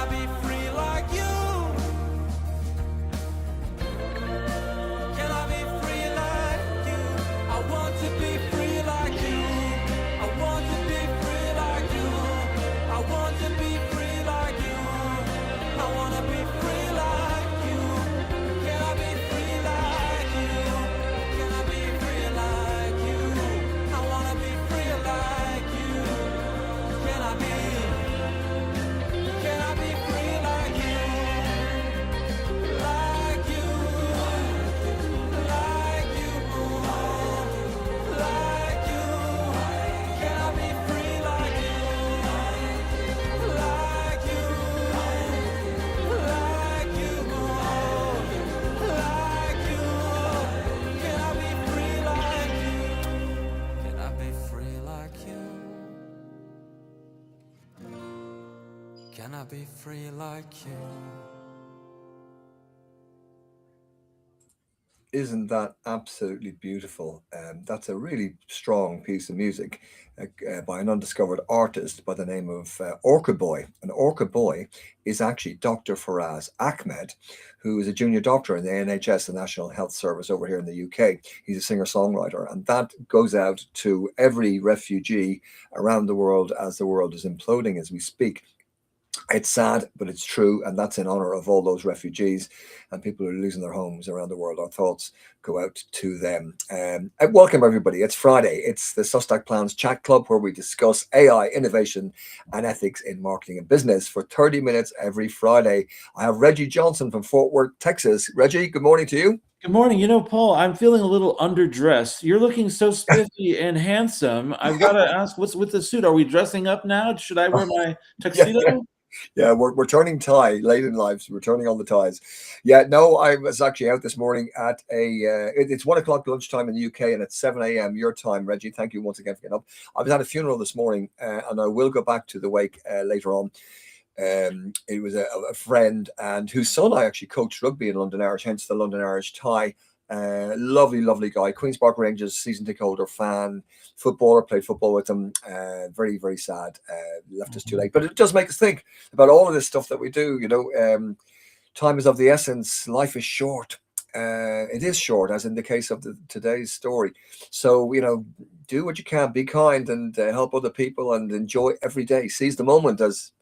be free like you? Can I be free like you? I want to be free like you. I want to be free like you. I want to be free like you. I want to be free like you. Can I be free like you? Can I be free like you? I want to be free like you. Can I be free like you? Like you. Like you. Like you. Can I be free like you? Like you. Like you. Like you. Can I be free like you? Can I be free like you? Can I be free like you? Isn't that absolutely beautiful? That's a really strong piece of music by an undiscovered artist by the name of Orca Boy. And Orca Boy is actually Dr. Faraz Ahmed, who is a junior doctor in the NHS, the National Health Service over here in the UK. He's a singer-songwriter, and that goes out to every refugee around the world as the world is imploding as we speak. It's sad, but it's true, and that's in honor of all those refugees and people who are losing their homes around the world. Our thoughts go out to them. Welcome, everybody. It's Friday. It's the Sustack Plans Chat Club, where we discuss AI, innovation, and ethics in marketing and business for 30 minutes every Friday. I have Reggie Johnson from Fort Worth, Texas. Reggie, good morning to you. Good morning. Paul, I'm feeling a little underdressed. You're looking so spiffy and handsome. I've got to ask, what's with the suit? Are we dressing up now? Should I wear my tuxedo? Yeah, we're turning tie late in life, so we're turning on the ties. Yeah, no, I was actually out this morning at it's 1 o'clock lunchtime in the UK, and it's 7 a.m. your time, Reggie. Thank you once again for getting up. I was at a funeral this morning, and I will go back to the wake later on. It was a friend and whose son I actually coached rugby in London Irish, hence the London Irish tie. Lovely guy, Queen's Park Rangers season ticket holder, fan, footballer, played football with him. Very, very sad. Left us too late, but it does make us think about all of this stuff that we do. Time is of the essence. Life is short. It is short, as in the case of today's story. So do what you can, be kind, and help other people, and enjoy every day. Seize the moment, as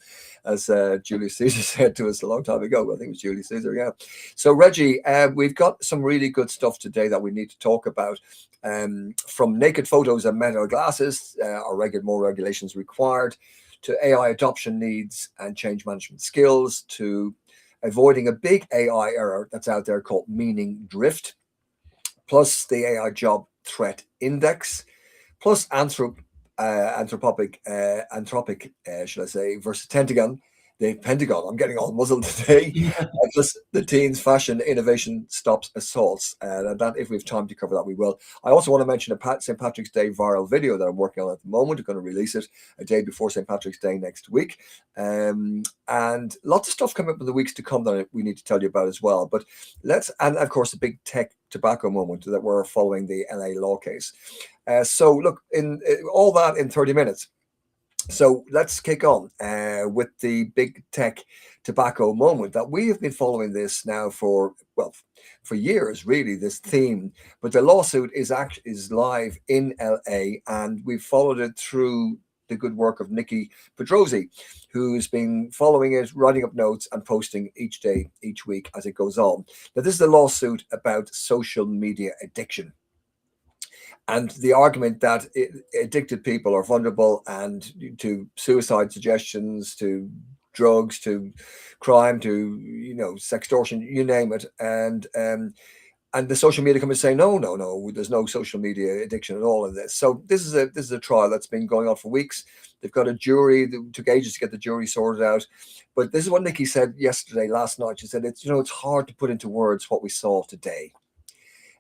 Julius Caesar said to us a long time ago. I think it was Julius Caesar, yeah. So, Reggie, we've got some really good stuff today that we need to talk about. From naked photos and metal glasses, more regulations required, to AI adoption needs and change management skills, to avoiding a big AI error that's out there called meaning drift, plus the AI job threat index, plus anthropic, should I say, versus Pentagon. The Pentagon, I'm getting all muzzled today. Plus the teens fashion innovation stops assaults. And that, if we have time to cover that, we will. I also want to mention a St. Patrick's Day viral video that I'm working on at the moment. I'm going to release it a day before St. Patrick's Day next week. And lots of stuff coming up in the weeks to come that we need to tell you about as well. But and of course, the big tech tobacco moment that we're following, the LA law case. So look, in all that in 30 minutes. So let's kick on with the big tech tobacco moment that we have been following this now for years, really, this theme. But the lawsuit is live in LA, and we've followed it through the good work of Nikki Pedrosi, who's been following it, writing up notes and posting each day, each week as it goes on. Now, this is a lawsuit about social media addiction. And the argument that addicted people are vulnerable and to suicide suggestions, to drugs, to crime, to sextortion, you name it, and the social media companies say no, there's no social media addiction at all in this. So this is a trial that's been going on for weeks. They've got a jury. It took ages to get the jury sorted out, but this is what Nikki said last night. She said it's hard to put into words what we saw today.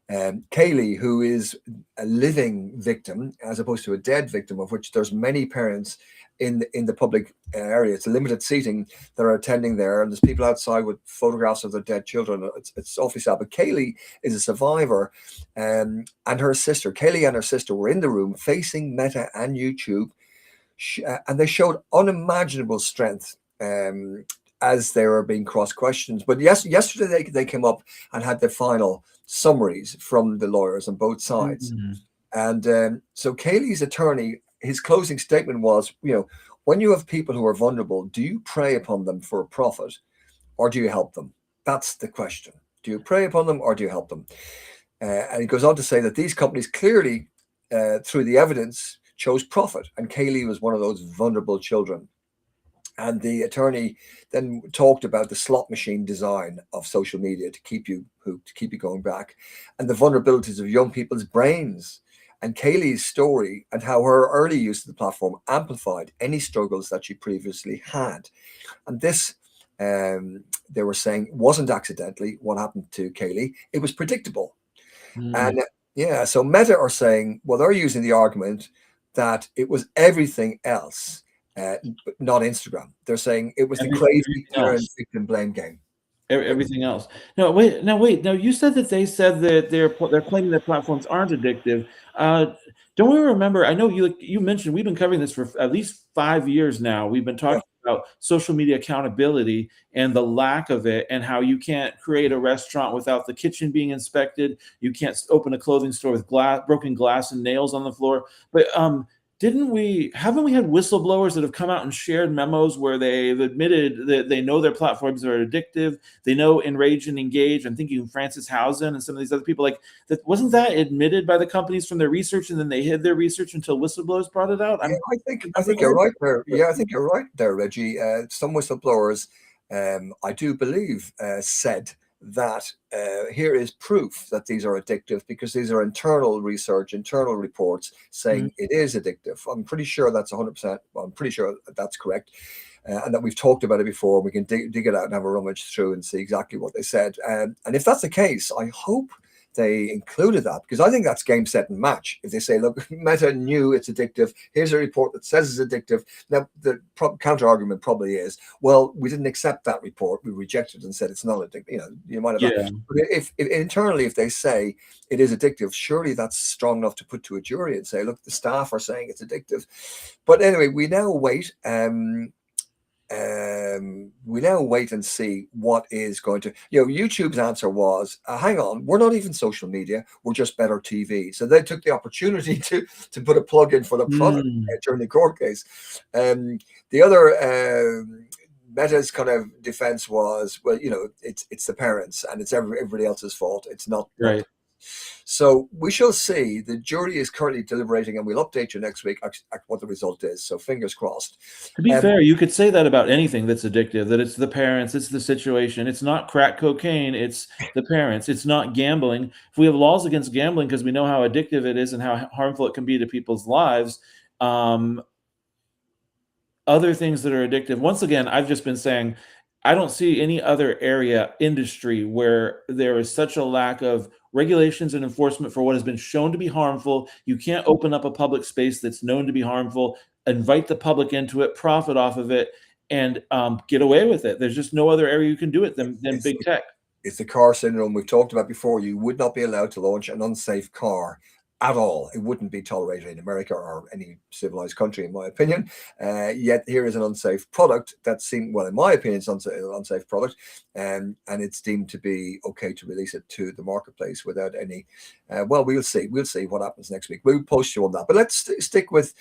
Kaylee, who is a living victim as opposed to a dead victim, of which there's many parents in the public area. It's limited seating that are attending there, and there's people outside with photographs of their dead children. It's awfully sad. But Kaylee is a survivor, and her sister, Kaylee and her sister, were in the room facing Meta and YouTube, and they showed unimaginable strength as they were being cross-questioned. But yesterday they came up and had the final summaries from the lawyers on both sides. And so Kaylee's attorney, his closing statement was, when you have people who are vulnerable, do you prey upon them for a profit or do you help them? That's the question. Do you prey upon them or do you help them? And he goes on to say that these companies clearly, through the evidence, chose profit. And Kaylee was one of those vulnerable children. And the attorney then talked about the slot machine design of social media to keep you hooked, to keep you going back, and the vulnerabilities of young people's brains. And Kaylee's story and how her early use of the platform amplified any struggles that she previously had. And this, they were saying, wasn't accidentally what happened to Kaylee. It was predictable. And so Meta are saying, well, they're using the argument that it was everything else, not Instagram. They're saying it was the crazy parent victim blame game. Everything else. No, wait. Now you said that they said that they're claiming that platforms aren't addictive. Don't we remember? I know you mentioned we've been covering this for at least 5 years now. We've been talking about social media accountability and the lack of it, and how you can't create a restaurant without the kitchen being inspected. You can't open a clothing store with broken glass and nails on the floor. But haven't we had whistleblowers that have come out and shared memos where they've admitted that they know their platforms are addictive? They know Enrage and Engage. I'm thinking Francis Housen and some of these other people like that. Wasn't that admitted by the companies from their research, and then they hid their research until whistleblowers brought it out? I think you're right there. Yeah, I think you're right there, Reggie. Some whistleblowers, I do believe, said that here is proof that these are addictive, because these are internal research, internal reports saying it is addictive. I'm pretty sure that's 100%. I'm pretty sure that's correct. And that we've talked about it before. We can dig it out and have a rummage through and see exactly what they said. And if that's the case, I hope they included that, because I think that's game, set, and match. If they say, look, Meta knew it's addictive, here's a report that says it's addictive. Now, the counter argument probably is, well, we didn't accept that report. We rejected it and said it's not addictive. You might have that. But if internally, if they say it is addictive, surely that's strong enough to put to a jury and say, look, the staff are saying it's addictive. But anyway, we now wait. We now wait and see what is going to, YouTube's answer was, hang on, we're not even social media, we're just better TV. So they took the opportunity to put a plug in for the product during the court case. The other Meta's kind of defense was, well, it's the parents and it's everybody else's fault. It's not right. So we shall see. The jury is currently deliberating, and we'll update you next week at what the result is. So fingers crossed. To be fair, you could say that about anything that's addictive, that it's the parents, it's the situation. It's not crack cocaine, it's the parents. It's not gambling. If we have laws against gambling because we know how addictive it is and how harmful it can be to people's lives, other things that are addictive, once again, I've just been saying, I don't see any other industry where there is such a lack of regulations and enforcement for what has been shown to be harmful. You can't open up a public space that's known to be harmful, invite the public into it, profit off of it, and get away with it. There's just no other area you can do it than big tech. It's the car syndrome we've talked about before. You would not be allowed to launch an unsafe car at all. It wouldn't be tolerated in America or any civilized country, in my opinion. Yet here is an unsafe product that seemed, well, in my opinion, it's an unsafe product, and it's deemed to be okay to release it to the marketplace without any. Well, we'll see. We'll see what happens next week. We'll post you on that. But let's stick with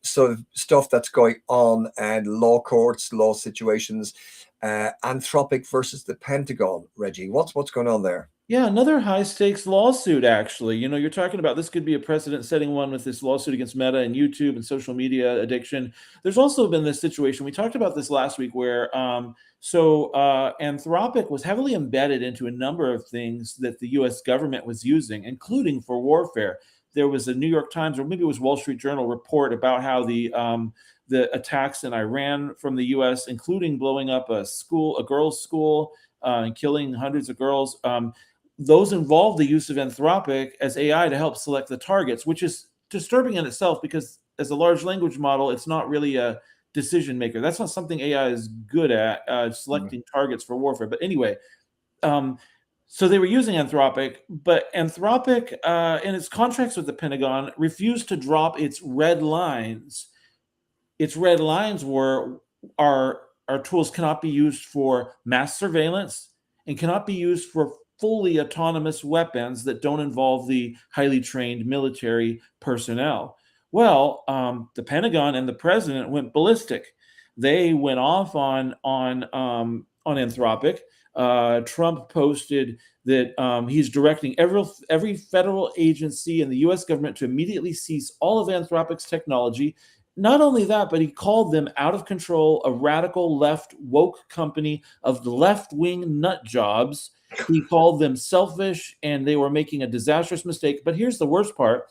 sort of stuff that's going on and law courts, law situations. Anthropic versus the Pentagon. Reggie, what's going on there? Yeah, another high-stakes lawsuit, actually. You're talking about this could be a precedent-setting one with this lawsuit against Meta and YouTube and social media addiction. There's also been this situation, we talked about this last week, where Anthropic was heavily embedded into a number of things that the U.S. government was using, including for warfare. There was a New York Times, or maybe it was Wall Street Journal, report about how the attacks in Iran from the U.S., including blowing up a girls' school, and killing hundreds of girls, those involve the use of Anthropic as AI to help select the targets, which is disturbing in itself, because as a large language model, it's not really a decision maker. That's not something AI is good at, selecting targets for warfare. But anyway, so they were using Anthropic, but Anthropic, in its contracts with the Pentagon, refused to drop its red lines. Its red lines are our tools cannot be used for mass surveillance and cannot be used for fully autonomous weapons that don't involve the highly trained military personnel. Well, the Pentagon and the president went ballistic. They went off on Anthropic. Trump posted that he's directing every federal agency in the U.S. government to immediately cease all of Anthropic's technology. Not only that, but he called them out of control, a radical left woke company of the left-wing nut jobs. He called them selfish, and they were making a disastrous mistake. But here's the worst part.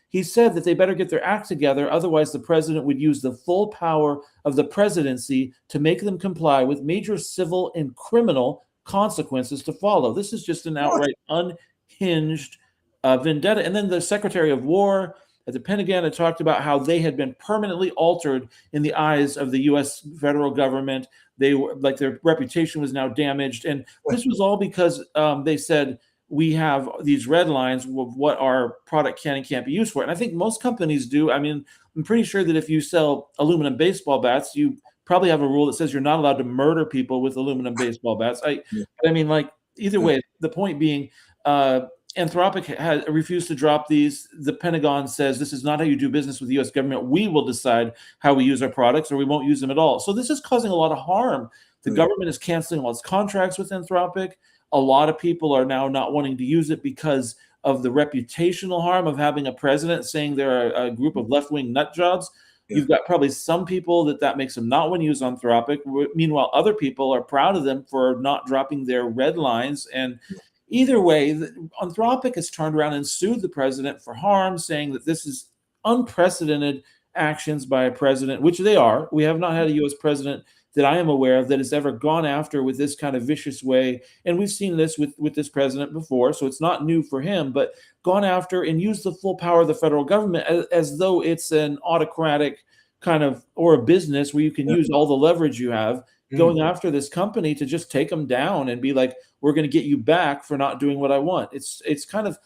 He said that they better get their act together, otherwise the president would use the full power of the presidency to make them comply with major civil and criminal consequences to follow. This is just an outright unhinged vendetta. And then the Secretary of War at the Pentagon had talked about how they had been permanently altered in the eyes of the U.S. federal government. They were like their reputation was now damaged. And this was all because they said, we have these red lines of what our product can and can't be used for. And I think most companies do. I mean, I'm pretty sure that if you sell aluminum baseball bats, you probably have a rule that says you're not allowed to murder people with aluminum baseball bats. I mean, like, either way, the point being, Anthropic has refused to drop these. The Pentagon says this is not how you do business with the U.S. government. We will decide how we use our products, or we won't use them at all. So this is causing a lot of harm. The government is canceling all its contracts with Anthropic. A lot of people are now not wanting to use it because of the reputational harm of having a president saying they're a group of left-wing nut jobs. You've got probably some people that makes them not want to use Anthropic. Meanwhile, other people are proud of them for not dropping their red lines. And either way, Anthropic has turned around and sued the president for harm, saying that this is unprecedented actions by a president, which they are. We have not had a U.S. president that I am aware of that has ever gone after with this kind of vicious way. And we've seen this with this president before, so it's not new for him, but gone after and used the full power of the federal government as though it's an autocratic kind of, or a business where you can use all the leverage you have, going after this company to just take them down and be like, we're going to get you back for not doing what I want. It's kind of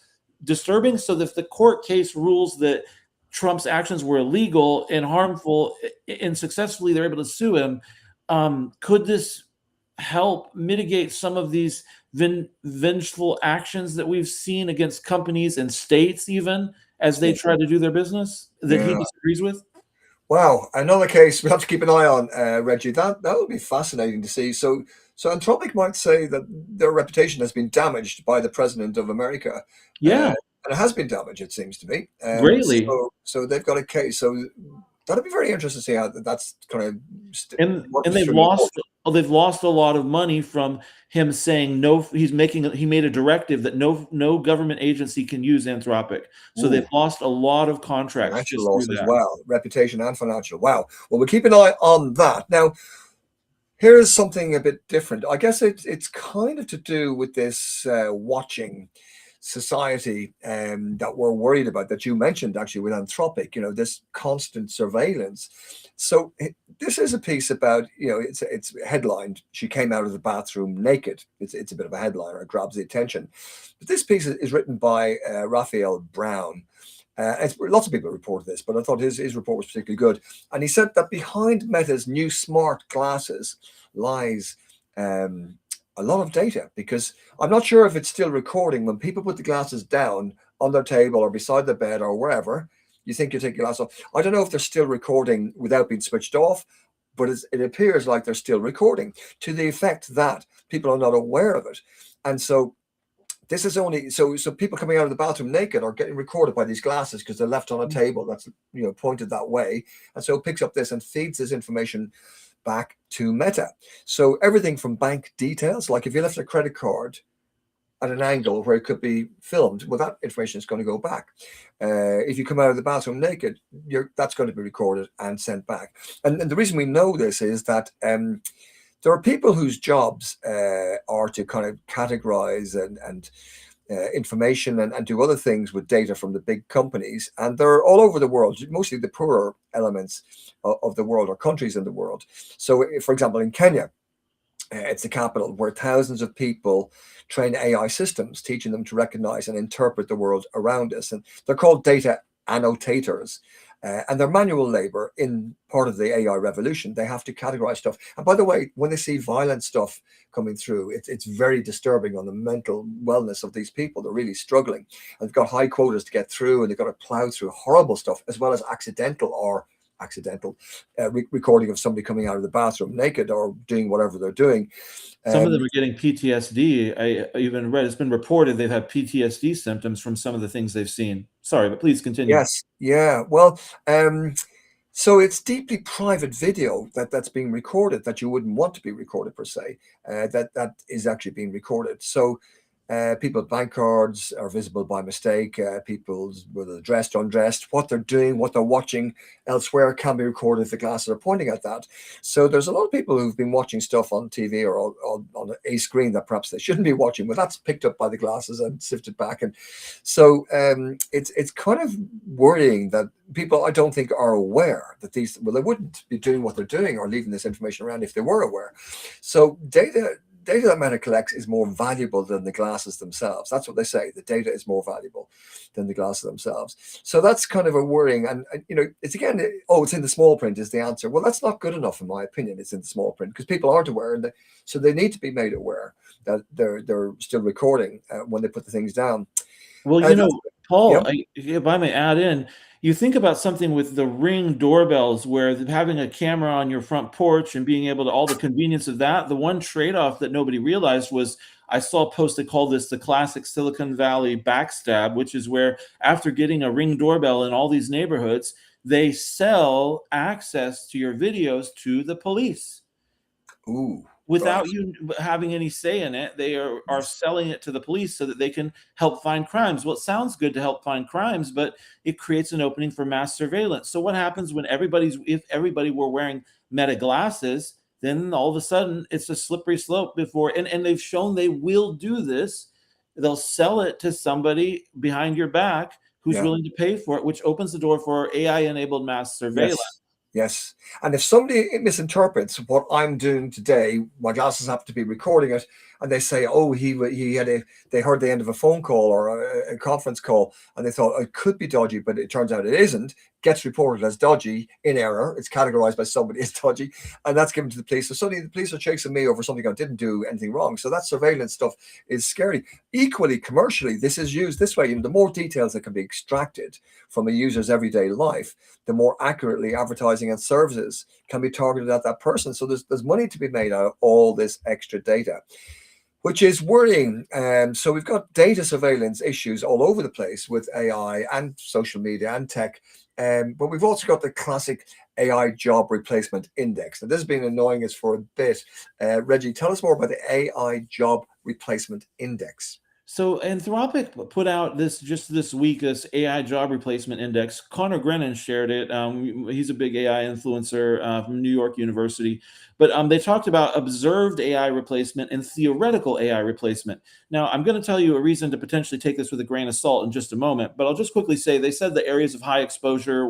disturbing. So if the court case rules that Trump's actions were illegal and harmful and successfully they're able to sue him, could this help mitigate some of these vengeful actions that we've seen against companies and states, even as they try to do their business that he disagrees with? Wow, another case we have to keep an eye on, Reggie. That would be fascinating to see. So Anthropic might say that their reputation has been damaged by the president of America. Yeah, and it has been damaged, it seems to me. Greatly. So they've got a case. So that'd be very interesting to see how that's kind of. And they've lost a lot of money from him saying no. He made a directive that no government agency can use Anthropic. So they've lost a lot of contracts. Financial loss as well, reputation and financial. Wow. Well, we'll keep an eye on that. Now, here's something a bit different. I guess it's kind of to do with this watching society that we're worried about, that you mentioned actually with Anthropic, this constant surveillance. So this is a piece about, it's headlined, "She came out of the bathroom naked." It's a bit of a headliner. It grabs the attention. But this piece is written by Raphael Brown. Lots of people reported this, but I thought his report was particularly good. And he said that behind Meta's new smart glasses lies a lot of data, because I'm not sure if it's still recording when people put the glasses down on their table or beside the bed or wherever. You think you take your glasses off. I don't know if they're still recording without being switched off, but it appears like they're still recording, to the effect that people are not aware of it. And so this is only so people coming out of the bathroom naked are getting recorded by these glasses because they're left on a table that's pointed that way, and so it picks up this and feeds this information back to Meta. So everything from bank details, like if you left a credit card at an angle where it could be filmed, well, that information is going to go back. If you come out of the bathroom naked, that's going to be recorded and sent back. And the reason we know this is that there are people whose jobs are to kind of categorize and information and do other things with data from the big companies, and they're all over the world, mostly the poorer elements of the world or countries in the world. So, for example, in Kenya, it's the capital, where thousands of people train AI systems, teaching them to recognize and interpret the world around us. And they're called data annotators. and their manual labor in part of the AI revolution. They have to categorize stuff. And by the way, when they see violent stuff coming through, it's very disturbing on the mental wellness of these people. They're really struggling. And they've got high quotas to get through, and they've got to plow through horrible stuff, as well as accidental recording of somebody coming out of the bathroom naked or doing whatever they're doing. Some of them are getting PTSD. I even read it's been reported they've had PTSD symptoms from some of the things they've seen. Sorry, but please continue. Yes, yeah. Well, so it's deeply private video that's being recorded that you wouldn't want to be recorded per se. That is actually being recorded. So people's bank cards are visible by mistake. People, whether they're dressed, undressed, what they're doing, what they're watching elsewhere can be recorded if the glasses are pointing at that. So there's a lot of people who've been watching stuff on TV or on a screen that perhaps they shouldn't be watching, but that's picked up by the glasses and sifted back. And so it's kind of worrying that people, I don't think, are aware that they wouldn't be doing what they're doing or leaving this information around if they were aware. So data that Meta collects is more valuable than the glasses themselves. That's what they say. The data is more valuable than the glasses themselves. So that's kind of a worrying. And it's again, it's in the small print is the answer. Well, that's not good enough, in my opinion. It's in the small print because people aren't aware, and so they need to be made aware that they're still recording when they put the things down. Well, Paul, yep. If I may add in, you think about something with the Ring doorbells where having a camera on your front porch and being able to, all the convenience of that, the one trade-off that nobody realized was, I saw a post that called this the classic Silicon Valley backstab, which is where after getting a Ring doorbell in all these neighborhoods, they sell access to your videos to the police. Ooh. Without you having any say in it, they are selling it to the police so that they can help find crimes. Well, it sounds good to help find crimes, but it creates an opening for mass surveillance. So what happens when if everybody were wearing Meta glasses, then all of a sudden it's a slippery slope before, and they've shown they will do this. They'll sell it to somebody behind your back who's willing to pay for it, which opens the door for AI-enabled mass surveillance. Yes. And if somebody misinterprets what I'm doing today, my glasses happen to be recording it, and they say, oh, they heard the end of a phone call or a conference call, and they thought it could be dodgy, but it turns out it isn't, gets reported as dodgy in error. It's categorized by somebody as dodgy, and that's given to the police. So suddenly the police are chasing me over something I didn't do anything wrong. So that surveillance stuff is scary. Equally, commercially, this is used this way. The more details that can be extracted from a user's everyday life, the more accurately advertising and services can be targeted at that person. So there's money to be made out of all this extra data, which is worrying. So we've got data surveillance issues all over the place with AI and social media and tech. But we've also got the classic AI job replacement index. Now, this has been annoying us for a bit. Reggie, tell us more about the AI job replacement index. So Anthropic put out just this week, this AI job replacement index. Connor Grennan shared it. He's a big AI influencer from New York University. But they talked about observed AI replacement and theoretical AI replacement. Now, I'm going to tell you a reason to potentially take this with a grain of salt in just a moment. But I'll just quickly say they said the areas of high exposure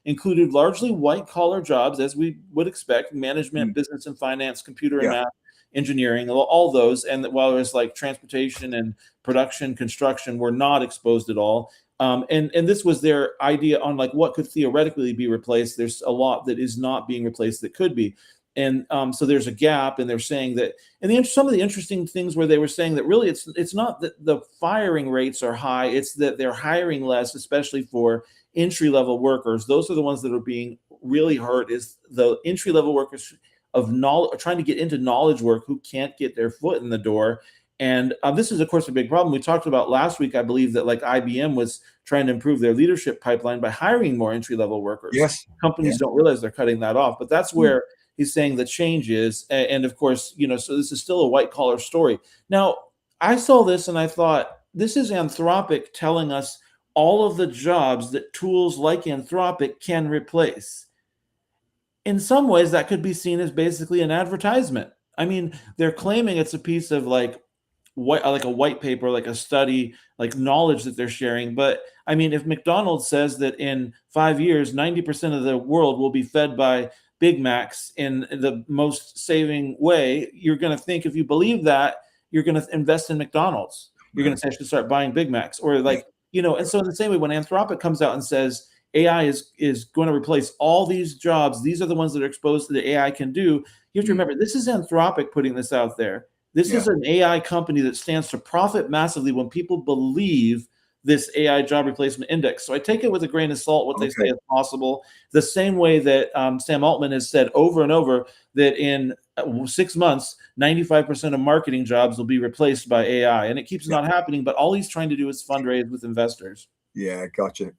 included largely white-collar jobs, as we would expect, management, business and finance, computer and math, engineering, all those. And while there's like transportation and production, construction were not exposed at all. And this was their idea on like what could theoretically be replaced. There's a lot that is not being replaced that could be. And so there's a gap, and they're saying that, and some of the interesting things where they were saying that really it's not that the firing rates are high, it's that they're hiring less, especially for entry-level workers. Those are the ones that are being really hurt, is the entry-level workers of knowledge, trying to get into knowledge work, who can't get their foot in the door. And this is, of course, a big problem. We talked about last week, I believe, that like IBM was trying to improve their leadership pipeline by hiring more entry-level workers. Yes. Companies don't realize they're cutting that off, but that's where he's saying the change is. And of course, so this is still a white-collar story. Now, I saw this and I thought, this is Anthropic telling us all of the jobs that tools like Anthropic can replace. In some ways, that could be seen as basically an advertisement. I mean, they're claiming it's a piece of like a white paper, like a study, like knowledge that they're sharing. But I mean, if McDonald's says that in 5 years, 90% of the world will be fed by Big Macs in the most saving way, you're going to think, if you believe that, you're going to invest in McDonald's. You're going to actually start buying Big Macs, or like, and so in the same way, when Anthropic comes out and says, AI is going to replace all these jobs. These are the ones that are exposed to the AI can do. You have to remember, this is Anthropic putting this out there. This is an AI company that stands to profit massively when people believe this AI job replacement index. So I take it with a grain of salt what they say is possible. The same way that Sam Altman has said over and over that in 6 months, 95% of marketing jobs will be replaced by AI. And it keeps not happening, but all he's trying to do is fundraise with investors. Yeah, gotcha.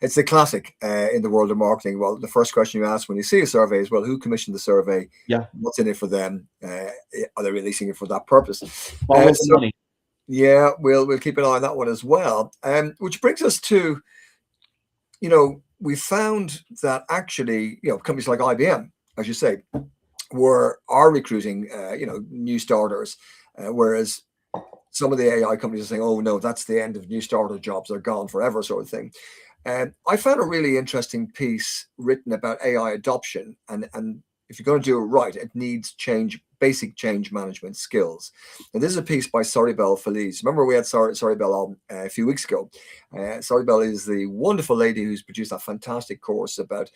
It's the classic in the world of marketing. Well, the first question you ask when you see a survey is, well, who commissioned the survey? Yeah. What's in it for them? Are they releasing it for that purpose? Follow the money. Yeah, we'll keep an eye on that one as well. Which brings us to, we found that actually, companies like IBM, as you say, are recruiting, new starters, whereas some of the AI companies are saying, "Oh no, that's the end of new starter jobs; they're gone forever," sort of thing. I found a really interesting piece written about AI adoption, and if you're going to do it right, it needs basic change management skills. And this is a piece by Soribel Feliz. Remember, we had Soribel on a few weeks ago. Soribel is the wonderful lady who's produced a fantastic course about,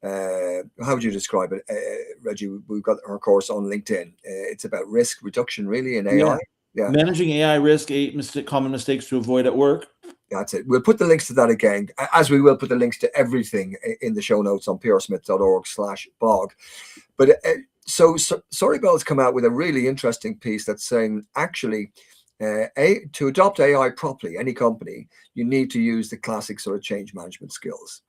how would you describe it, Reggie? We've got her course on LinkedIn. It's about risk reduction, really, in AI. Yeah. Managing AI risk, 8 common mistakes to avoid at work. That's it. We'll put the links to that again, as we will put the links to everything in the show notes on prsmith.org/blog. But so Soribel's come out with a really interesting piece that's saying, actually, to adopt AI properly, any company, you need to use the classic sort of change management skills.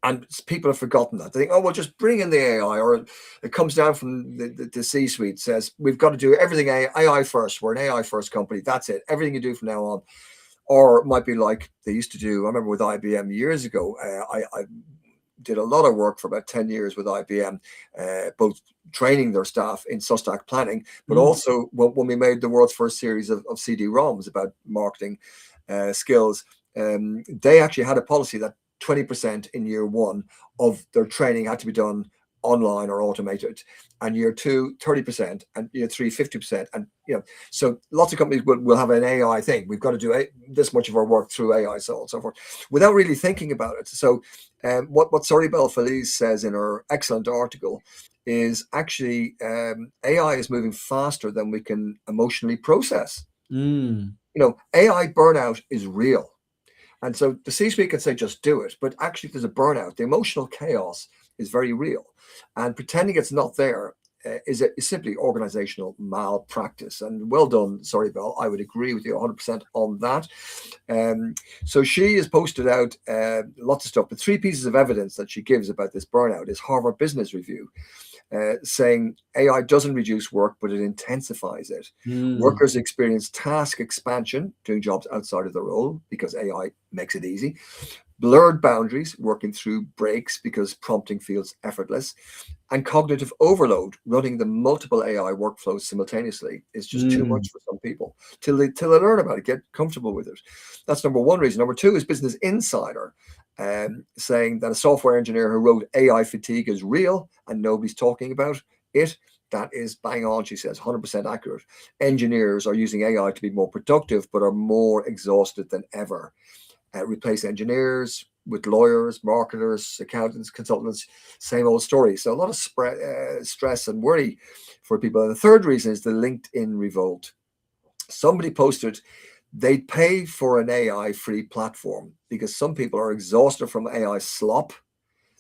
And people have forgotten that. They think, oh, well, just bring in the AI, or it comes down from the C-suite, says, we've got to do everything AI first. We're an AI first company. That's it. Everything you do from now on. Or it might be like they used to do. I remember with IBM years ago, I did a lot of work for about 10 years with IBM, both training their staff in Sustack planning, but also when we made the world's first series of CD-ROMs about marketing skills, they actually had a policy that 20% in year one of their training had to be done online or automated, and year two 30%, and year three 50%. And so lots of companies will have an AI thing. We've got to do this much of our work through AI, so on and so forth, without really thinking about it. So what Soribel Feliz says in her excellent article is actually AI is moving faster than we can emotionally process. AI burnout is real. And so the C-suite can say, just do it. But actually, there's a burnout. The emotional chaos is very real. And pretending it's not there is simply organizational malpractice. And well done, Soribel. I would agree with you 100% on that. So she has posted out lots of stuff. But 3 pieces of evidence that she gives about this burnout is Harvard Business Review, saying AI doesn't reduce work, but it intensifies it. Workers experience task expansion, doing jobs outside of their role, because AI makes it easy. Blurred boundaries, working through breaks because prompting feels effortless. And cognitive overload, running the multiple AI workflows simultaneously, is just too much for some people till they learn about it, get comfortable with it. That's number one reason. Number two is Business Insider, saying that a software engineer who wrote AI fatigue is real and nobody's talking about it. That is bang on, she says, 100% accurate. Engineers are using AI to be more productive, but are more exhausted than ever. Replace engineers with lawyers, marketers, accountants, consultants, same old story. So a lot of stress and worry for people. And the third reason is the LinkedIn revolt. Somebody posted they'd pay for an AI-free platform because some people are exhausted from AI slop.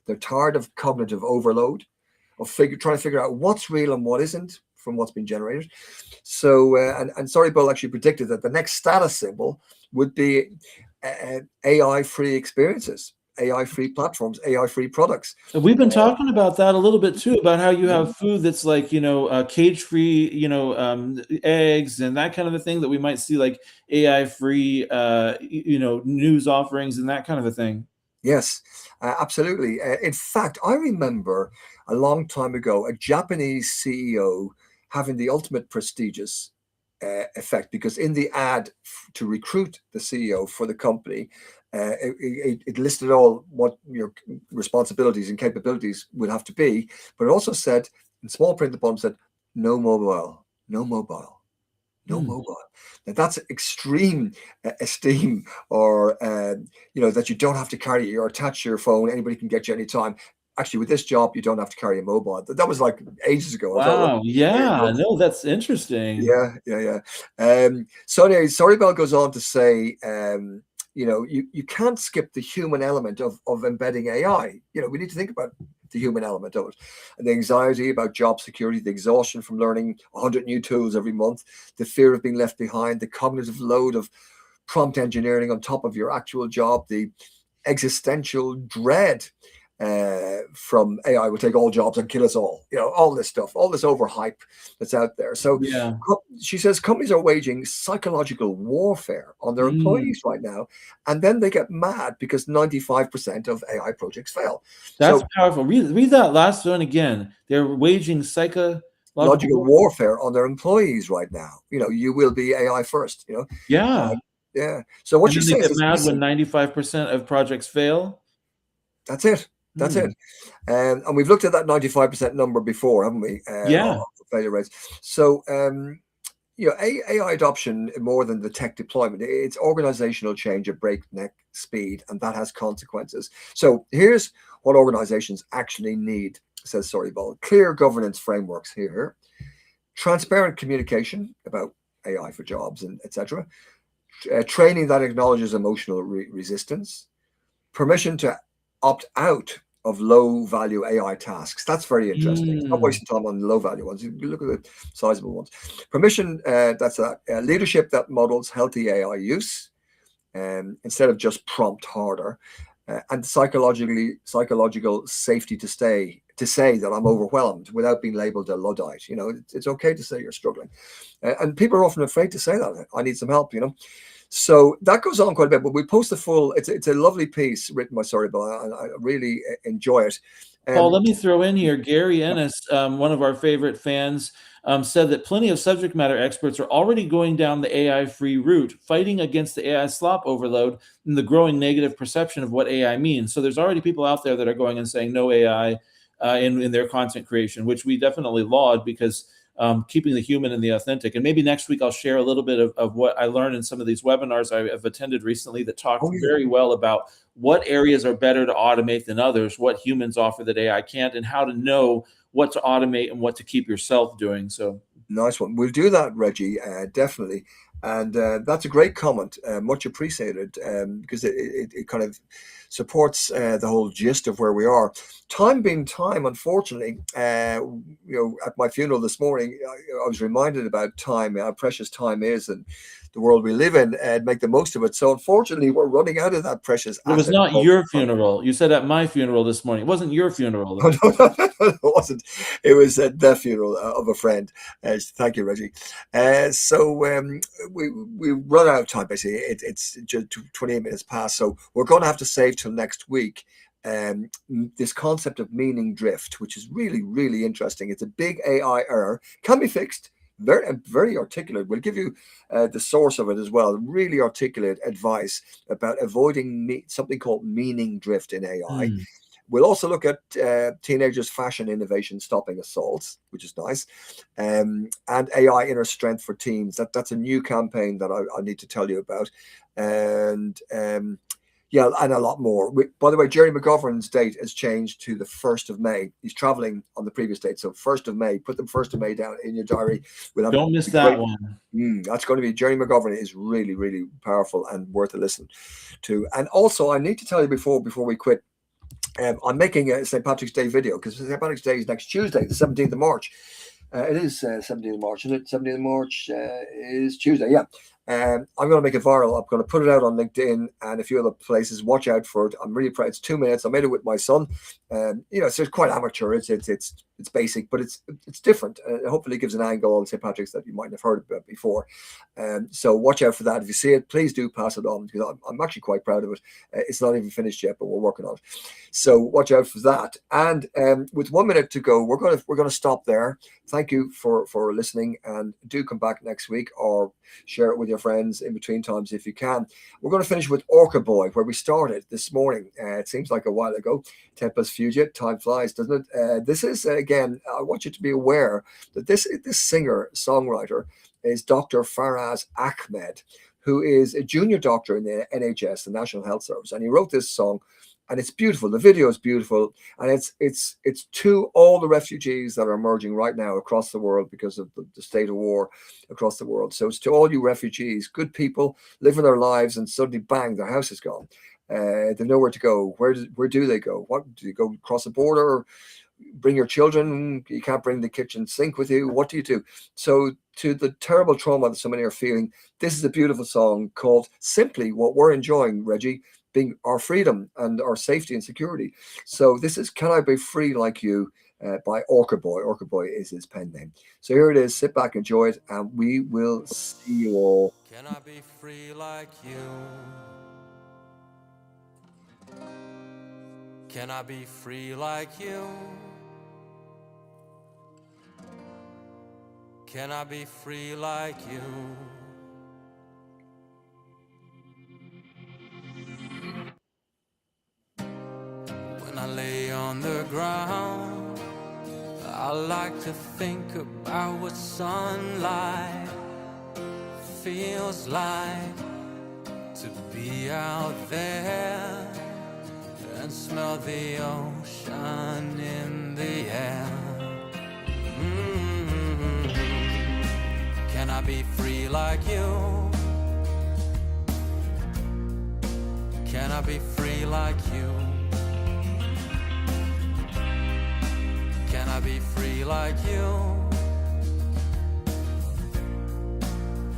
They're tired of cognitive overload, of trying to figure out what's real and what isn't from what's been generated. So, and Soribel actually predicted that the next status symbol would be AI-free experiences, AI-free platforms, AI-free products. We've been talking about that a little bit too, about how you have food that's like, cage-free, eggs and that kind of a thing, that we might see like AI-free, news offerings and that kind of a thing. Yes, absolutely. In fact, I remember a long time ago, a Japanese CEO having the ultimate prestigious effect, because in the ad to recruit the CEO for the company, it listed all what your responsibilities and capabilities would have to be, but it also said in small print at the bottom, said no mobile, no mobile, No mobile. Now that's extreme esteem, or that you don't have to carry it. You're attached to your phone. Anybody can get you anytime. Actually, with this job, you don't have to carry a mobile. That was like ages ago. I thought, well, Wow. Yeah. No, that's interesting. yeah. Sonia Sorrybell goes on to say, you can't skip the human element of embedding AI. We need to think about the human element of it, and the anxiety about job security, the exhaustion from learning 100 new tools every month, the fear of being left behind, the cognitive load of prompt engineering on top of your actual job, the existential dread from AI will take all jobs and kill us all. All this stuff, all this overhype that's out there. So Yeah. she says companies are waging psychological warfare on their employees right now, and then they get mad because 95% of AI projects fail. That's So powerful. Read that last one again. They're waging psychological warfare on their employees right now. You will be AI first. Yeah. Yeah. So what And she then they says get is, mad listen, when 95% of projects fail. that's it. That's it. And we've looked at that 95% number before, haven't we? Yeah. Of failure rates. So, AI adoption, more than the tech deployment, it's organizational change at breakneck speed, and that has consequences. So here's what organizations actually need, says Sorrybell. Clear governance frameworks here, transparent communication about AI for jobs, and etc. Training that acknowledges emotional resistance, permission to opt out of low value AI tasks. That's very interesting. Stop wasting time on low value ones. You look at the sizable ones. Permission, that's a leadership that models healthy AI use instead of just prompt harder, and psychological safety to say that I'm overwhelmed without being labeled a Luddite. It's okay to say you're struggling, and people are often afraid to say that. I need some help. So that goes on quite a bit, but we post the full. It's a lovely piece written by Sorrybell, and I really enjoy it. Paul, let me throw in here. Gary Ennis, one of our favorite fans, said that plenty of subject matter experts are already going down the AI-free route, fighting against the AI slop overload and the growing negative perception of what AI means. So there's already people out there that are going and saying no AI in their content creation, which we definitely laud, because keeping the human and the authentic. And maybe next week I'll share a little bit of what I learned in some of these webinars I have attended recently that talk very well about what areas are better to automate than others, what humans offer that AI can't, and how to know what to automate and what to keep yourself doing. So nice one. We'll do that, Reggie, definitely. And that's a great comment, much appreciated, because it kind of supports the whole gist of where we are. Time being time, unfortunately, at my funeral this morning, I was reminded about time, how precious time is, and the world we live in, and make the most of it. So unfortunately, we're running out of that precious asset. It was not your funeral. You said at my funeral this morning. It wasn't your funeral. No, it wasn't. It was the funeral of a friend. Thank you, Reggie. So we run out of time, basically. It's just 28 minutes past. So we're going to have to save till next week. This concept of meaning drift, which is really, really interesting. It's a big AI error, can be fixed. Very articulate. We'll give you the source of it as well. Really articulate advice about avoiding something called meaning drift in AI. We'll also look at teenagers' fashion innovation stopping assaults, which is nice, and AI inner strength for teens. That's a new campaign that I need to tell you about, and and a lot more. By the way, Jerry McGovern's date has changed to the 1st of May. He's traveling on the previous date, so 1st of May. Put the 1st of May down in your diary. Don't miss that one. That's going to be Jerry McGovern. Is really, really powerful and worth a listen to. And also, I need to tell you before we quit. I'm making a St. Patrick's Day video, because St. Patrick's Day is next Tuesday, the 17th of March. It is 17th of March, isn't it? 17th of March is Tuesday, yeah. I'm going to make it viral. I'm going to put it out on LinkedIn and a few other places. Watch out for it. I'm really proud. It's 2 minutes. I made it with my son. So it's quite amateur. It's basic, but it's different. Hopefully it gives an angle on St. Patrick's that you might have heard about before. So watch out for that. If you see it, please do pass it on, because I'm actually quite proud of it. It's not even finished yet, but we're working on it. So watch out for that. And with 1 minute to go, we're going to stop there. Thank you for listening, and do come back next week, or share it with your friends in between times if you can. We're going to finish with Orca Boy, where we started this morning. It seems like a while ago. Tempest Fugit. Time flies, doesn't it? This is, again, I want you to be aware that this singer-songwriter is Dr. Faraz Ahmed, who is a junior doctor in the NHS, the National Health Service, and he wrote this song, and it's beautiful. The video is beautiful, and it's to all the refugees that are emerging right now across the world because of the state of war across the world. So it's to all you refugees, good people living their lives, and suddenly bang, their house is gone. They've nowhere to go. Where do they go? What do you go across the border? Or bring your children? You can't bring the kitchen sink with you. What do you do? So to the terrible trauma that so many are feeling, this is a beautiful song called simply what we're enjoying, Reggie, being our freedom and our safety and security. So this is Can I Be Free Like You by Orca Boy. Orca Boy is his pen name. So here it is. Sit back, enjoy it, and we will see you all. Can I be free like you? Can I be free like you? Can I be free like you? When I lay on the ground, I like to think about what sunlight feels like, to be out there and smell the ocean in the air. Can I be free like you? Can I be free like you? Can I be free like you?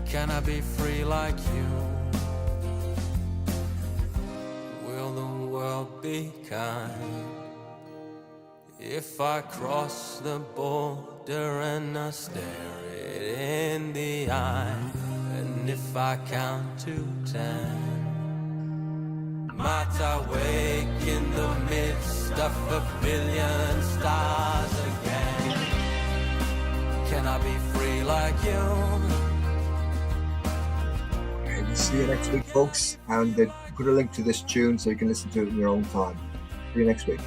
Can I be free like you? Will the world be kind if I cross the border and I stare it in the eye? And if I count to 10, might I wake in the midst of a billion stars again? Can I be free like you? Okay, we'll see you next week, folks. And put a link to this tune so you can listen to it in your own time. See you next week.